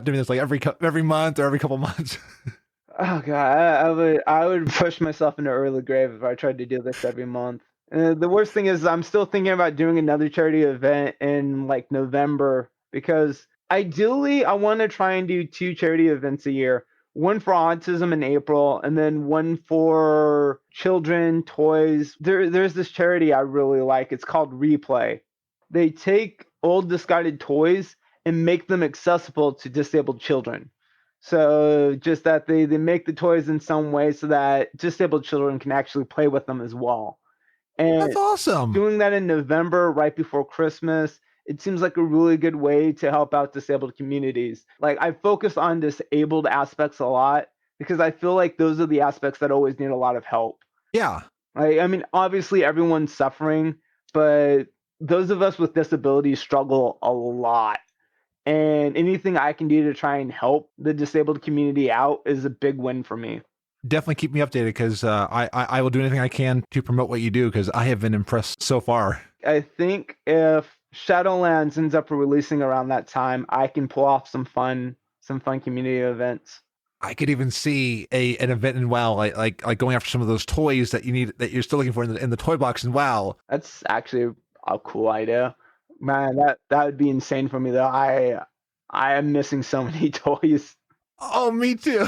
doing this like every month or every couple months.
Oh god, I would push myself into early grave if I tried to do this every month. The worst thing is I'm still thinking about doing another charity event in like November, because ideally I want to try and do 2 charity events a year. One for autism in April, and then one for children, toys. There's this charity I really like. It's called Replay. They take old discarded toys and make them accessible to disabled children. So just that they make the toys in some way so that disabled children can actually play with them as well. And
that's awesome.
Doing that in November, right before Christmas, it seems like a really good way to help out disabled communities. Like, I focus on disabled aspects a lot because I feel like those are the aspects that always need a lot of help.
Yeah.
I mean, obviously everyone's suffering, but those of us with disabilities struggle a lot. And anything I can do to try and help the disabled community out is a big win for me.
Definitely keep me updated, because I will do anything I can to promote what you do, because I have been impressed so far.
I think if Shadowlands ends up releasing around that time, I can pull off some fun community events.
I could even see an event in WoW, like going after some of those toys that you're still looking for in the toy box in WoW.
That's actually a cool idea. Man, that would be insane for me though. I am missing so many toys.
Oh, me too.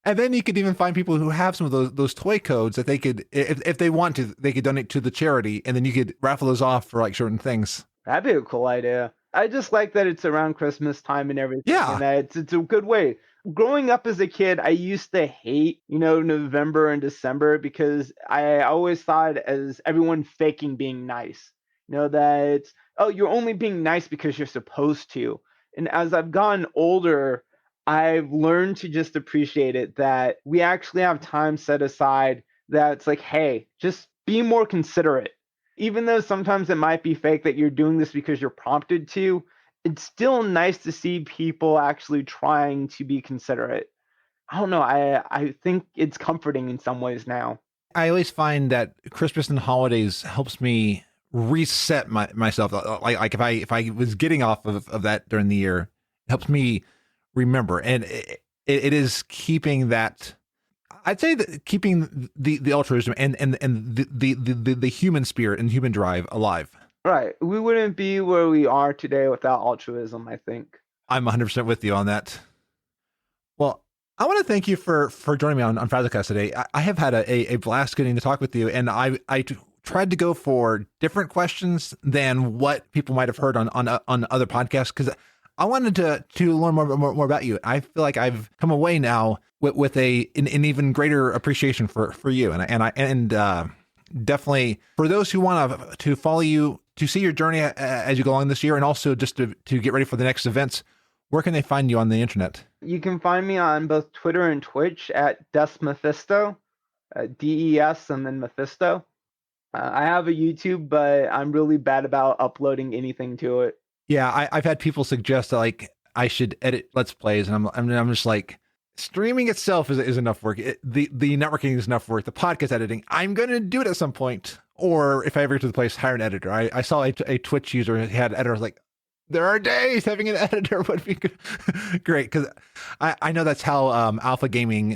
And then you could even find people who have some of those toy codes that they could, if they want to, they could donate to the charity, and then you could raffle those off for like certain things.
That'd be a cool idea. I just like that it's around Christmas time and everything.
Yeah.
And that it's a good way. Growing up as a kid, I used to hate, November and December, because I always thought as everyone faking being nice. That it's, oh, you're only being nice because you're supposed to. And as I've gotten older, I've learned to just appreciate it, that we actually have time set aside that's like, hey, just be more considerate. Even though sometimes it might be fake that you're doing this because you're prompted to, it's still nice to see people actually trying to be considerate. I don't know. I think it's comforting in some ways now.
I always find that Christmas and holidays helps me reset myself. Like if I was getting off of that during the year, it helps me remember. And it is keeping that, I'd say that keeping the altruism and the human spirit and human drive alive.
Right. We wouldn't be where we are today without altruism, I think.
I'm 100% with you on that. Well, I want to thank you for joining me on FrazlCast today. I have had a blast getting to talk with you, and I tried to go for different questions than what people might have heard on other podcasts, because I wanted to learn more about you. I feel like I've come away now with an even greater appreciation for you, and definitely for those who want to follow you, to see your journey as you go along this year, and also just to get ready for the next events. Where can they find you on the internet? You
can find me on both Twitter and Twitch at DesMephisto, DES and then Mephisto. I have a YouTube, but I'm really bad about uploading anything to it.
Yeah, I've had people suggest that, like, I should edit Let's Plays, and I'm just like, streaming itself is enough work. The networking is enough work. The podcast editing, I'm going to do it at some point. Or if I ever get to the place, hire an editor. I saw a Twitch user who had an editor. I was like, there are days having an editor would be great, because I know that's how Alpha Gaming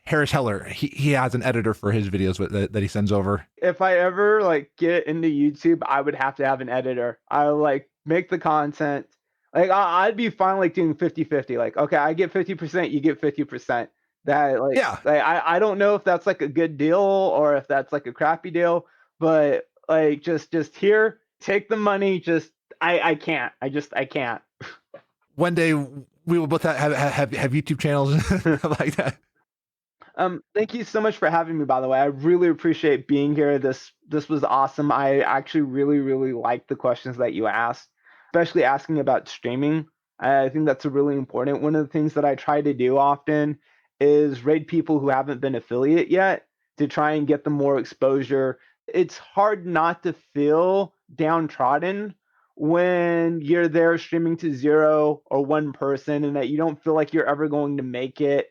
Harris Heller. He has an editor for his videos that he sends over.
If I ever like get into YouTube, I would have to have an editor. I like make the content. Like I'd be fine like doing 50-50. Like, okay, I get 50%, you get 50%. That like,
Yeah.
like I don't know if that's like a good deal or if that's like a crappy deal, but like just here, take the money. Just I can't. I can't.
One day we will both have YouTube channels like that.
Thank you so much for having me, by the way. I really appreciate being here. This was awesome. I actually really liked the questions that you asked, especially asking about streaming. I think that's a really important. One of the things that I try to do often is raid people who haven't been affiliate yet to try and get them more exposure. It's hard not to feel downtrodden when you're there streaming to 0 or 1 person and that you don't feel like you're ever going to make it.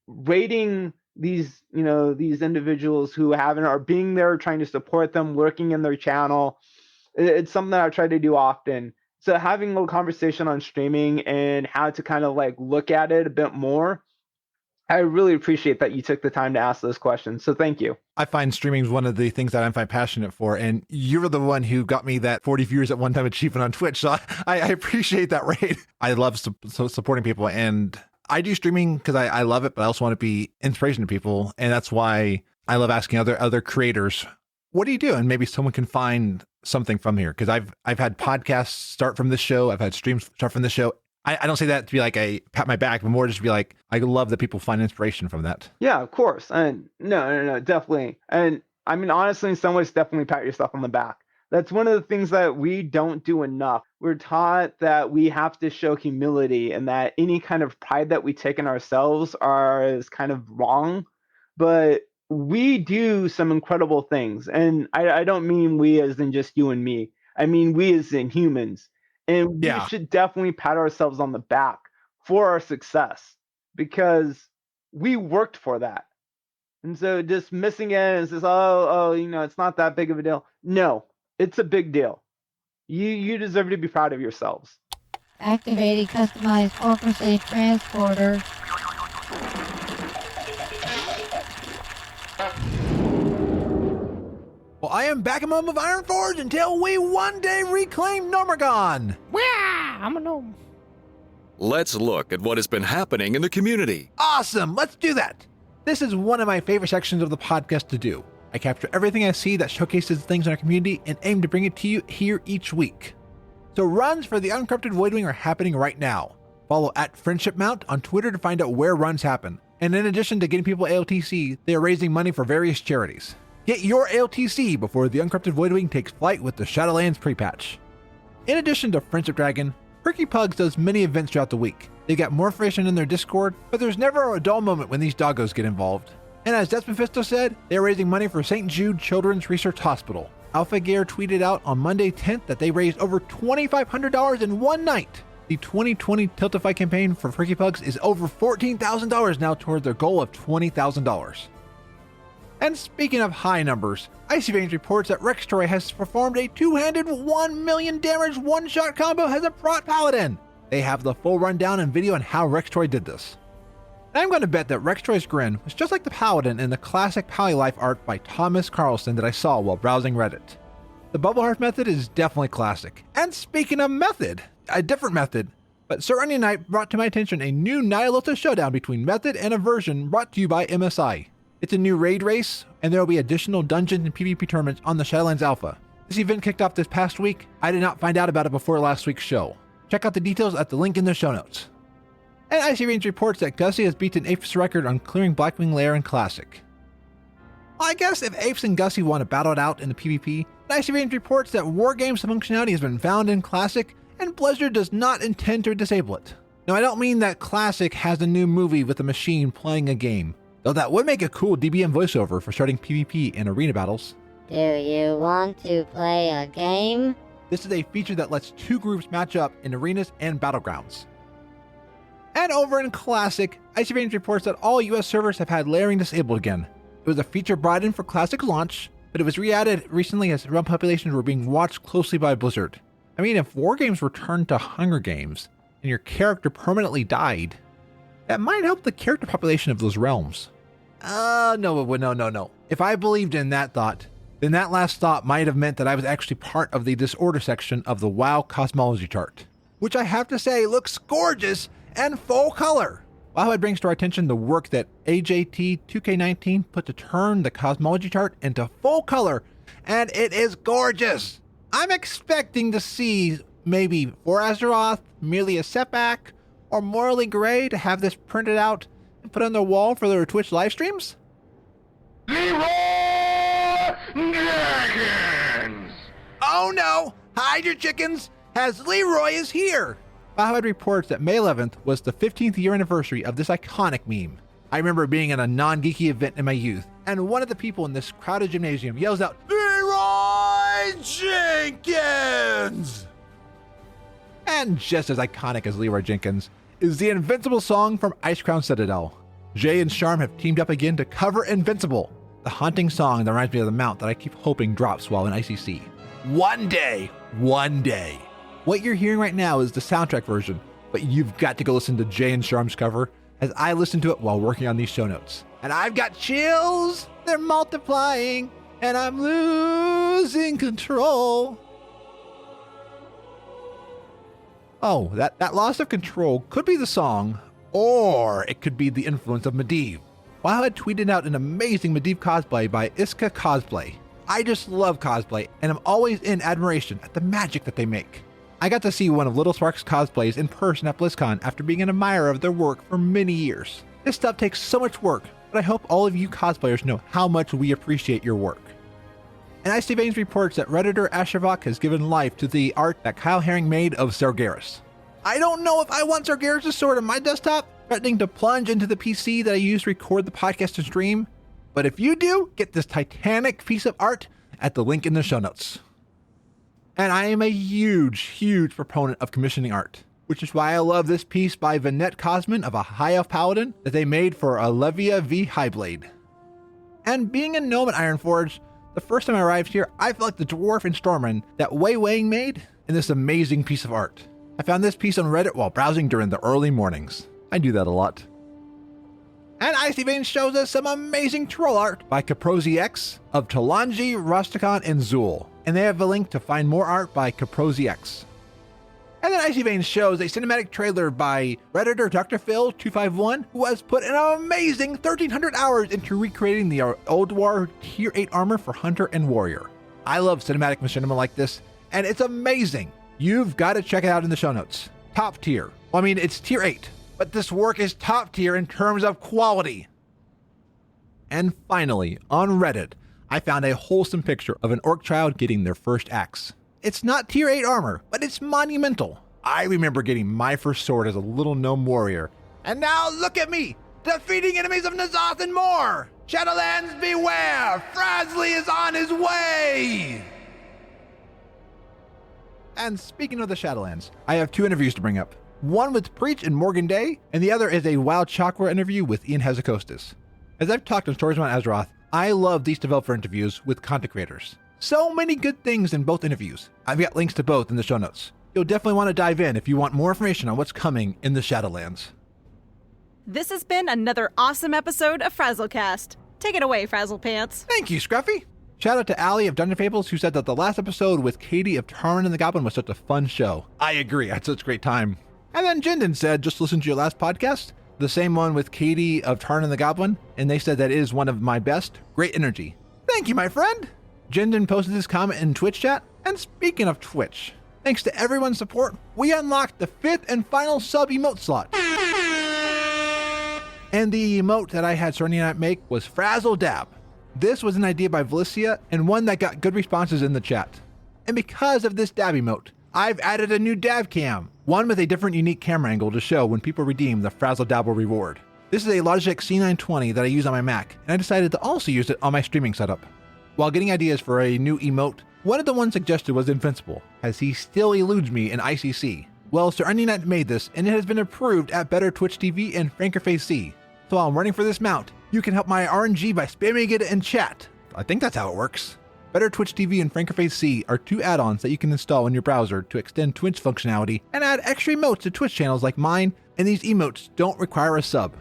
Rating these individuals who haven't, or being there trying to support them, lurking in their channel, it's something that I try to do often. So having a conversation on streaming and how to kind of like look at it a bit more, I really appreciate that you took the time to ask those questions. So thank you.
I find streaming is one of the things that I'm passionate for. And you're the one who got me that 40 viewers at one time achievement on Twitch. So I appreciate that rate. I love supporting people. And I do streaming because I love it, but I also want to be inspiration to people. And that's why I love asking other creators, what do you do? And maybe someone can find something from here. Because I've had podcasts start from this show. I've had streams start from this show. I don't say that to be like a pat my back, but more just to be like, I love that people find inspiration from that.
Yeah, of course. And no, definitely. And I mean, honestly, in some ways, definitely pat yourself on the back. That's one of the things that we don't do enough. We're taught that we have to show humility and that any kind of pride that we take in ourselves is kind of wrong. But we do some incredible things. And I don't mean we as in just you and me. I mean, we as in humans. And we should definitely pat ourselves on the back for our success because we worked for that. And so just missing it and says, it's not that big of a deal. No, it's a big deal. You deserve to be proud of yourselves.
Activating customized corporate transporter.
Well, I am back in Mom of Ironforge until we one day reclaim Gnomergon.
I'm a gnome.
Let's look at what has been happening in the community.
Awesome, let's do that. This is one of my favorite sections of the podcast to do. I capture everything I see that showcases things in our community and aim to bring it to you here each week. So runs for the Uncorrupted Voidwing are happening right now. Follow @FriendshipMount on Twitter to find out where runs happen. And in addition to getting people ALTC, they are raising money for various charities. Get your ALTC before the Uncorrupted Voidwing takes flight with the Shadowlands pre-patch. In addition to Friendship Dragon, Perky Pugs does many events throughout the week. They got more information in their Discord, but there's never a dull moment when these doggos get involved. And as DesMephisto said, they're raising money for St. Jude Children's Research Hospital. Alpha Gear tweeted out on Monday 10th that they raised over $2,500 in one night. The 2020 Tiltify campaign for Perky Pugs is over $14,000 now toward their goal of $20,000. And speaking of high numbers, Icy Veins reports that Rextroy has performed a two-handed 1 million damage one-shot combo as a Prot Paladin. They have the full rundown and video on how Rextroy did this. And I'm going to bet that Rextroy's grin was just like the Paladin in the classic Pally-Life art by Thomas Carlson that I saw while browsing Reddit. The Bubble Heart method is definitely classic. And speaking of method, a different method, but Sir Onion Knight brought to my attention a new Nihilota showdown between method and aversion brought to you by MSI. It's a new raid race, and there will be additional dungeons and PvP tournaments on the Shadowlands Alpha. This event kicked off this past week. I did not find out about it before last week's show. Check out the details at the link in the show notes. And Icy Range reports that Gussie has beaten Apes' record on clearing Blackwing Lair in Classic. Well, I guess if Apes and Gussie want to battle it out in the PvP, Icy Range reports that Wargames functionality has been found in Classic, and Blizzard does not intend to disable it. Now, I don't mean that Classic has a new movie with a machine playing a game. Though that would make a cool DBM voiceover for starting PvP and arena battles.
Do you want to play a game?
This is a feature that lets two groups match up in arenas and battlegrounds. And over in Classic, Icy Veins reports that all US servers have had layering disabled again. It was a feature brought in for Classic's launch, but it was re-added recently as realm populations were being watched closely by Blizzard. I mean, if Wargames returned to Hunger Games, and your character permanently died, that might help the character population of those realms. No. If I believed in that thought, then that last thought might have meant that I was actually part of the disorder section of the WoW cosmology chart, which I have to say looks gorgeous and full color. Wowhead brings to our attention the work that AJT2K19 put to turn the cosmology chart into full color, and it is gorgeous. I'm expecting to see maybe for Azeroth, merely a setback, or Morally Gray to have this printed out and put on the wall for their Twitch live streams. Leroy Jenkins! Oh no! Hide your chickens, as Leroy is here! Wowhead reports that May 11th was the 15th year anniversary of this iconic meme. I remember being at a non-geeky event in my youth, and one of the people in this crowded gymnasium yells out, Leroy Jenkins! And just as iconic as Leroy Jenkins is the Invincible Song from Icecrown Citadel. Jay and Sharm have teamed up again to cover Invincible, the haunting song that reminds me of the mount that I keep hoping drops while in ICC. One day. What you're hearing right now is the soundtrack version, but you've got to go listen to Jay and Sharm's cover as I listen to it while working on these show notes. And I've got chills, they're multiplying, and I'm losing control. Oh, that loss of control could be the song, or it could be the influence of Medivh. Wowhead tweeted out an amazing Medivh cosplay by Iska Cosplay. I just love cosplay, and I'm always in admiration at the magic that they make. I got to see one of Little Spark's cosplays in person at BlizzCon after being an admirer of their work for many years. This stuff takes so much work, but I hope all of you cosplayers know how much we appreciate your work. And Icy Veins reports that Redditor Ashervok has given life to the art that Kyle Herring made of Sargeras. I don't know if I want Sargeras' sword on my desktop, threatening to plunge into the PC that I use to record the podcast and stream, but if you do, get this titanic piece of art at the link in the show notes. And I am a huge proponent of commissioning art, which is why I love this piece by Vinette Cosman of a High Elf Paladin that they made for Olivia V. Highblade. And being a gnome at Ironforge, the first time I arrived here, I felt like the dwarf in Stormwind that Wei Wang made in this amazing piece of art. I found this piece on Reddit while browsing during the early mornings. I do that a lot. And Icy Veins shows us some amazing troll art by Caprozi X of Talanji, Rusticon, and Zool. And they have a link to find more art by Caprozi X. And then Icy Veins shows a cinematic trailer by Redditor Dr. Phil 251, who has put an amazing 1,300 hours into recreating the Old War Tier 8 armor for Hunter and Warrior. I love cinematic machinima like this, and it's amazing. You've got to check it out in the show notes. Top tier. Well, I mean, it's Tier 8, but this work is top tier in terms of quality. And finally, on Reddit, I found a wholesome picture of an orc child getting their first axe. It's not Tier 8 armor, but it's monumental. I remember getting my first sword as a little gnome warrior. And now look at me, defeating enemies of N'Zoth and more! Shadowlands beware! Frazley is on his way! And speaking of the Shadowlands, I have two interviews to bring up. One with Preach and Morgan Day, and the other is a Wild Chakra interview with Ian Hezekiah. As I've talked on Stories About Azeroth, I love these developer interviews with content creators. So many good things in both interviews. I've got links to both in the show notes. You'll definitely want to dive in if you want more information on what's coming in the Shadowlands.
This has been another awesome episode of FrazlCast. Take it away, Frazzlepants.
Thank you, Scruffy. Shout out to Allie of Dungeon Fables, who said that the last episode with Katie of Tarn and the Goblin was such a fun show. I agree, I had such a great time. And then Jinden said, just listen to your last podcast, the same one with Katie of Tarn and the Goblin, and they said that is one of my best. Great energy. Thank you, my friend. Jinden posted this comment in Twitch chat, and speaking of Twitch, thanks to everyone's support, we unlocked the 5th and final sub emote slot. And the emote that I had Serenity Knight make was Frazzle Dab. This was an idea by Valicia and one that got good responses in the chat. And because of this dab emote, I've added a new dab cam, one with a different unique camera angle to show when people redeem the Frazzle Dabble reward. This is a Logitech C920 that I use on my Mac, and I decided to also use it on my streaming setup. While getting ideas for a new emote, one of the ones suggested was Invincible, as he still eludes me in ICC. Well, Sir Onion Knight made this, and it has been approved at Better Twitch TV and Frankerface C. So while I'm running for this mount, you can help my RNG by spamming it in chat. I think that's how it works. Better Twitch TV and Frankerface C are two add-ons that you can install in your browser to extend Twitch functionality and add extra emotes to Twitch channels like mine, and these emotes don't require a sub.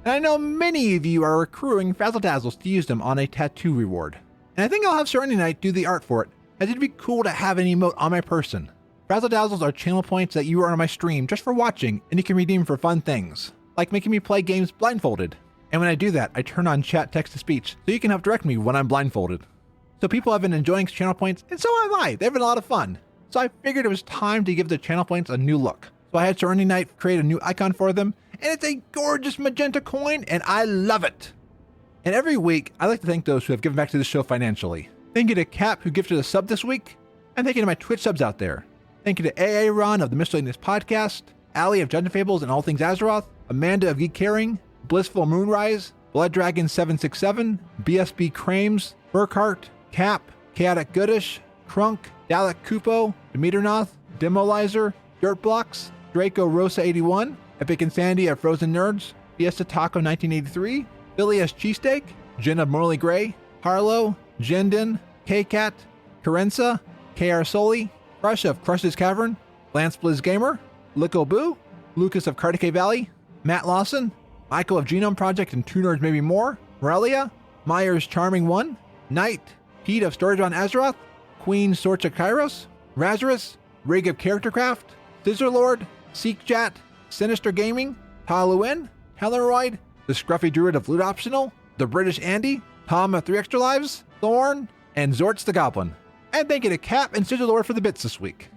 And I know many of you are accruing FrazzleTazzles to use them on a tattoo reward. And I think I'll have Serenity Knight do the art for it, as it'd be cool to have an emote on my person. FrazzleTazzles are channel points that you earn on my stream just for watching, and you can redeem for fun things, like making me play games blindfolded. And when I do that, I turn on chat text-to-speech, so you can help direct me when I'm blindfolded. So people have been enjoying channel points, and so have I. They've been a lot of fun. So I figured it was time to give the channel points a new look. So I had Serenity Knight create a new icon for them, and it's a gorgeous magenta coin, and I love it. And every week, I like to thank those who have given back to the show financially. Thank you to Cap, who gifted a sub this week, and thank you to my Twitch subs out there. Thank you to AA Ron of the Miscellaneous Podcast, Allie of Dungeon Fables and All Things Azeroth, Amanda of Geek Caring, Blissful Moonrise, Blood Dragon 767, BSB Crames, Burkhart, Cap, Chaotic Goodish, Crunk, Dalek Kupo, Demeternoth, Demolizer, Dirtblocks, Draco Rosa 81, Epicinsanity of Frozen Nerds, Fiesta Taco 1983, Billy S. Cheesesteak, Jen of Morley Gray, Harlow, Jendon, K-Cat, Carenza, KR Soli, Crush of Crush's Cavern, Lance Blizz Gamer, Lico Boo, Lucas of Cardique Valley, Matt Lawson, Michael of Genome Project and Two Nerds Maybe More, Morelia, Myers Charming One, Knight, Pete of Storage on Azeroth, Queen Sorcha Kairos, Razarus, Rig of Charactercraft, Scissorlord, Seekjat, Sinister Gaming, Taluin, Helleroid, the Scruffy Druid of Loot Optional, the British Andy, Tom of 3 Extra Lives, Thorn, and Zortz the Goblin. And thank you to Cap and Scissorlord for the bits this week.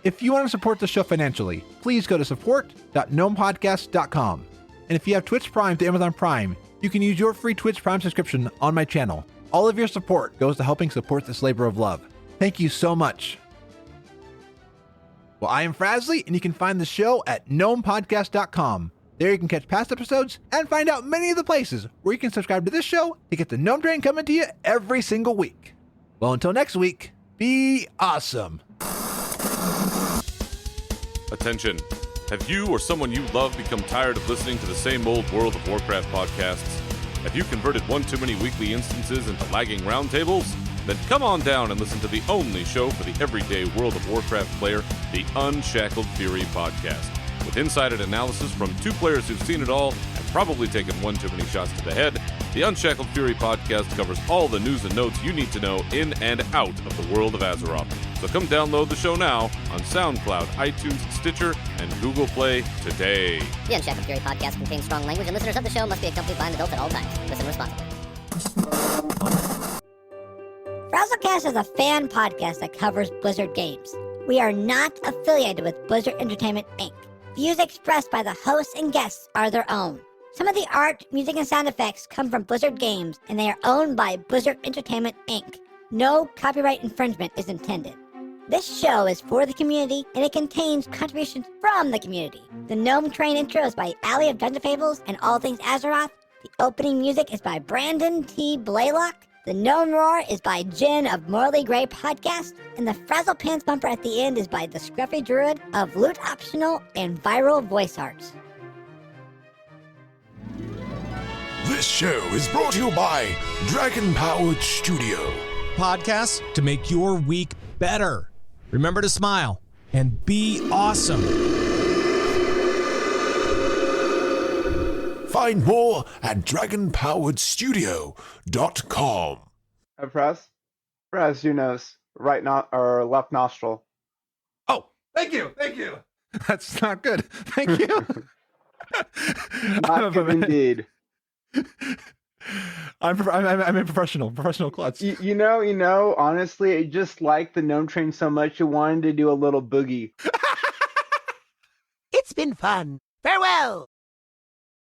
If you want to support the show financially, please go to support.gnomepodcast.com. And if you have Twitch Prime to Amazon Prime, you can use your free Twitch Prime subscription on my channel. All of your support goes to helping support this labor of love. Thank you so much. Well, I am Frazley, and you can find the show at gnomepodcast.com. There you can catch past episodes and find out many of the places where you can subscribe to this show to get the Gnome Train coming to you every single week. Well, until next week, be awesome.
Attention. Have you or someone you love become tired of listening to the same old World of Warcraft podcasts? Have you converted one too many weekly instances into lagging roundtables? Then come on down and listen to the only show for the everyday World of Warcraft player, the Unshackled Fury podcast. With insider analysis from two players who've seen it all and probably taken one too many shots to the head, the Unshackled Fury podcast covers all the news and notes you need to know in and out of the world of Azeroth. So come download the show now on SoundCloud, iTunes, Stitcher, and Google Play today.
The Unshackled Fury podcast contains strong language, and listeners of the show must be accompanied by an adult at all times. Listen responsibly.
FrazlCast is a fan podcast that covers Blizzard games. We are not affiliated with Blizzard Entertainment, Inc. Views expressed by the hosts and guests are their own. Some of the art, music, and sound effects come from Blizzard Games, and they are owned by Blizzard Entertainment, Inc. No copyright infringement is intended. This show is for the community, and it contains contributions from the community. The Gnome Train Intro is by Allie of Dungeon Fables and All Things Azeroth. The opening music is by Brandon T. Blaylock. The Gnome Roar is by Jen of Morley Gray Podcast, and the Frazzlepants bumper at the end is by the Scruffy Druid of Loot Optional and Viral Voice Arts.
This show is brought to you by Dragon Powered Studio.
Podcasts to make your week better. Remember to smile and be awesome.
Find more at dragonpoweredstudio.com.
Fraz, your nose, or left nostril.
Oh, thank you. That's not good. Thank you.
Not good indeed.
I'm a professional klutz.
You know, honestly, I just like the Gnome Train so much you wanted to do a little boogie.
It's been fun. Farewell.